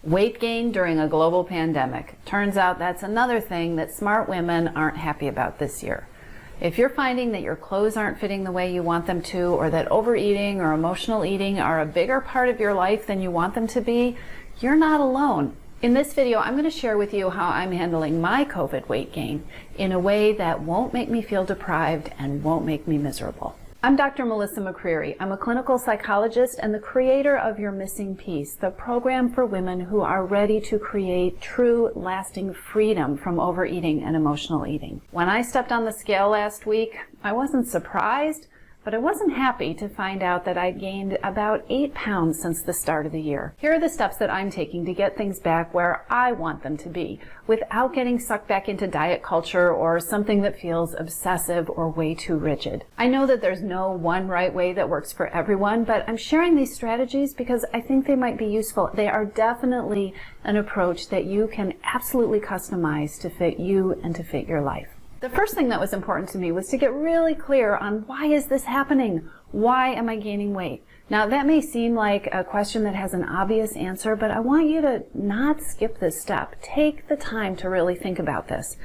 Weight gain during a global pandemic. Turns out that's another thing that smart women aren't happy about this year. If you're finding that your clothes aren't fitting the way you want them to, or that overeating or emotional eating are a bigger part of your life than you want them to be, you're not alone. In this video, I'm going to share with you how I'm handling my COVID weight gain in a way that won't make me feel deprived and won't make me miserable. I'm Dr. Melissa McCreery. I'm a clinical psychologist and the creator of Your Missing Piece, the program for women who are ready to create true, lasting freedom from overeating and emotional eating. When I stepped on the scale last week, I wasn't surprised, but I wasn't happy to find out that I'd gained about 8 pounds since the start of the year. Here are the steps that I'm taking to get things back where I want them to be, without getting sucked back into diet culture or something that feels obsessive or way too rigid. I know that there's no one right way that works for everyone, but I'm sharing these strategies because I think they might be useful. They are definitely an approach that you can absolutely customize to fit you and to fit your life. The first thing that was important to me was to get really clear on why is this happening? Why am I gaining weight? Now that may seem like a question that has an obvious answer, but I want you to not skip this step. Take the time to really think about this.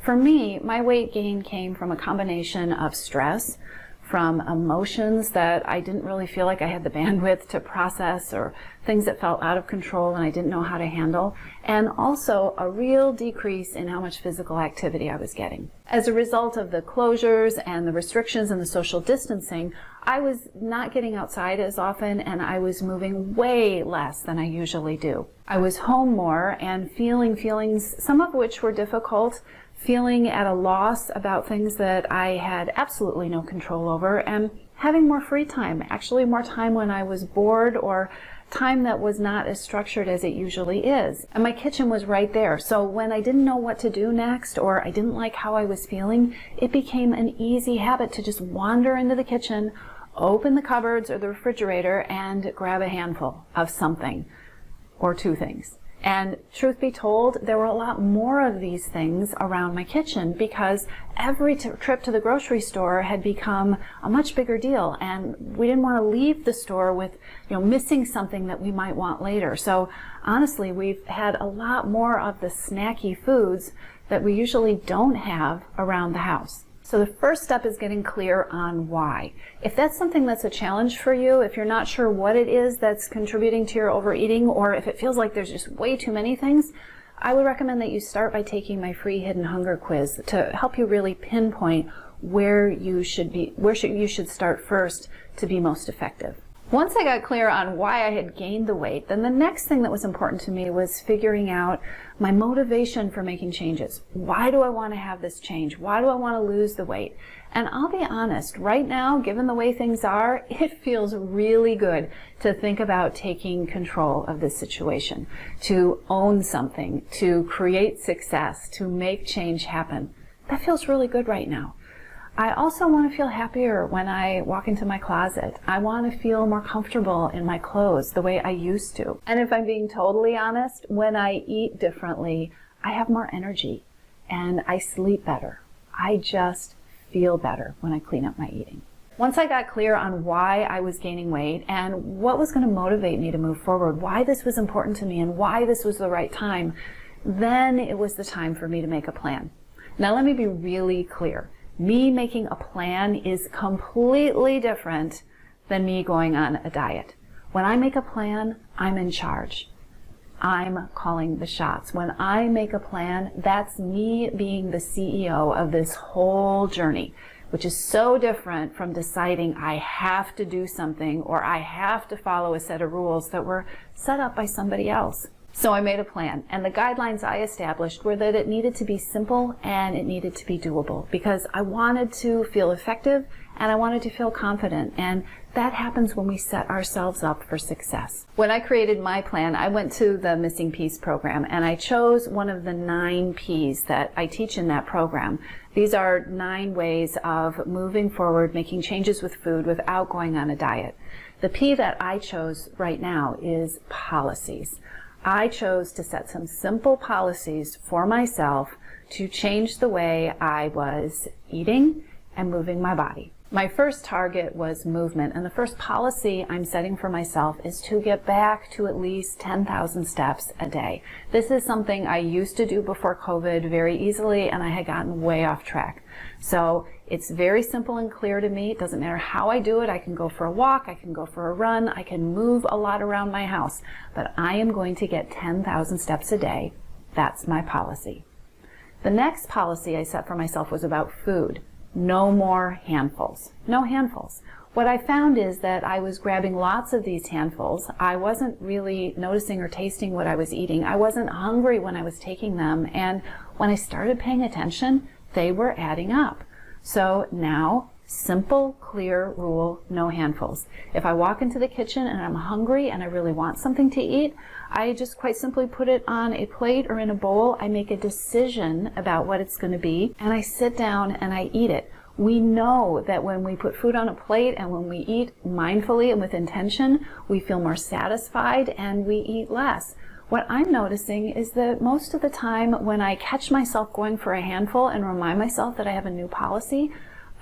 For me, my weight gain came from a combination of stress, from emotions that I didn't really feel like I had the bandwidth to process, or things that felt out of control and I didn't know how to handle, and also a real decrease in how much physical activity I was getting. As a result of the closures and the restrictions and the social distancing, I was not getting outside as often and I was moving way less than I usually do. I was home more and feeling feelings, some of which were difficult, feeling at a loss about things that I had absolutely no control over, and having more free time, actually more time when I was bored or time that was not as structured as it usually is. And my kitchen was right there, so when I didn't know what to do next or I didn't like how I was feeling, it became an easy habit to just wander into the kitchen, open the cupboards or the refrigerator and grab a handful of something or two things. And truth be told, there were a lot more of these things around my kitchen because every trip to the grocery store had become a much bigger deal, and we didn't want to leave the store with, missing something that we might want later. So honestly, we've had a lot more of the snacky foods that we usually don't have around the house. So the first step is getting clear on why. If that's something that's a challenge for you, if you're not sure what it is that's contributing to your overeating, or if it feels like there's just way too many things, I would recommend that you start by taking my free hidden hunger quiz to help you really pinpoint where you should start first to be most effective. Once I got clear on why I had gained the weight, then the next thing that was important to me was figuring out my motivation for making changes. Why do I want to have this change? Why do I want to lose the weight? And I'll be honest, right now, given the way things are, it feels really good to think about taking control of this situation, to own something, to create success, to make change happen. That feels really good right now. I also want to feel happier when I walk into my closet. I want to feel more comfortable in my clothes the way I used to. And if I'm being totally honest, when I eat differently, I have more energy and I sleep better. I just feel better when I clean up my eating. Once I got clear on why I was gaining weight and what was going to motivate me to move forward, why this was important to me and why this was the right time, then it was the time for me to make a plan. Now let me be really clear. Me making a plan is completely different than me going on a diet. When I make a plan, I'm in charge. I'm calling the shots. When I make a plan, that's me being the CEO of this whole journey, which is so different from deciding I have to do something or I have to follow a set of rules that were set up by somebody else. So I made a plan, and the guidelines I established were that it needed to be simple and it needed to be doable because I wanted to feel effective and I wanted to feel confident, and that happens when we set ourselves up for success. When I created my plan, I went to the Missing Piece program and I chose one of the 9 P's that I teach in that program. These are 9 ways of moving forward, making changes with food without going on a diet. The P that I chose right now is policies. I chose to set some simple policies for myself to change the way I was eating and moving my body. My first target was movement, and the first policy I'm setting for myself is to get back to at least 10,000 steps a day. This is something I used to do before COVID very easily, and I had gotten way off track. So it's very simple and clear to me. It doesn't matter how I do it. I can go for a walk, I can go for a run, I can move a lot around my house, but I am going to get 10,000 steps a day. That's my policy. The next policy I set for myself was about food. No more handfuls. No handfuls. What I found is that I was grabbing lots of these handfuls. I wasn't really noticing or tasting what I was eating. I wasn't hungry when I was taking them. And when I started paying attention, they were adding up. So now, simple, clear rule, no handfuls. If I walk into the kitchen and I'm hungry and I really want something to eat, I just quite simply put it on a plate or in a bowl. I make a decision about what it's going to be, and I sit down and I eat it. We know that when we put food on a plate and when we eat mindfully and with intention, we feel more satisfied and we eat less. What I'm noticing is that most of the time when I catch myself going for a handful and remind myself that I have a new policy,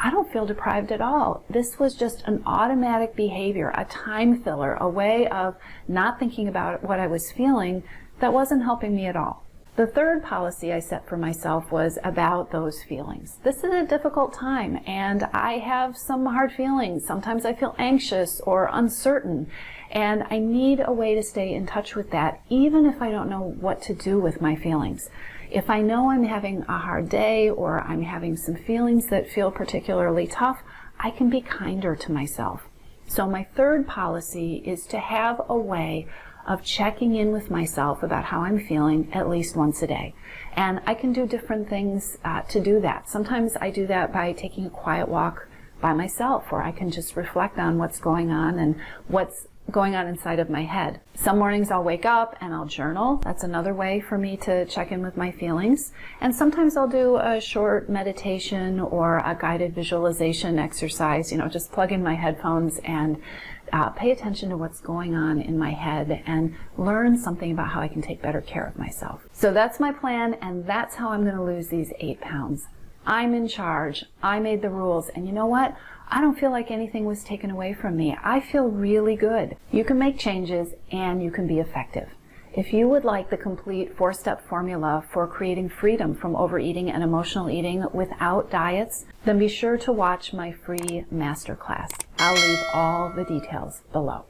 I don't feel deprived at all. This was just an automatic behavior, a time filler, a way of not thinking about what I was feeling that wasn't helping me at all. The third policy I set for myself was about those feelings. This is a difficult time, and I have some hard feelings. Sometimes I feel anxious or uncertain, and I need a way to stay in touch with that, even if I don't know what to do with my feelings. If I know I'm having a hard day or I'm having some feelings that feel particularly tough, I can be kinder to myself. So my third policy is to have a way of checking in with myself about how I'm feeling at least once a day. And I can do different things to do that. Sometimes I do that by taking a quiet walk by myself, or I can just reflect on what's going on and what's going on inside of my head. Some mornings I'll wake up and I'll journal. That's another way for me to check in with my feelings. And sometimes I'll do a short meditation or a guided visualization exercise, just plug in my headphones and pay attention to what's going on in my head and learn something about how I can take better care of myself. So that's my plan, and that's how I'm going to lose these 8 pounds. I'm in charge. I made the rules. And you know what? I don't feel like anything was taken away from me. I feel really good. You can make changes and you can be effective. If you would like the complete 4-step formula for creating freedom from overeating and emotional eating without diets, then be sure to watch my free masterclass. I'll leave all the details below.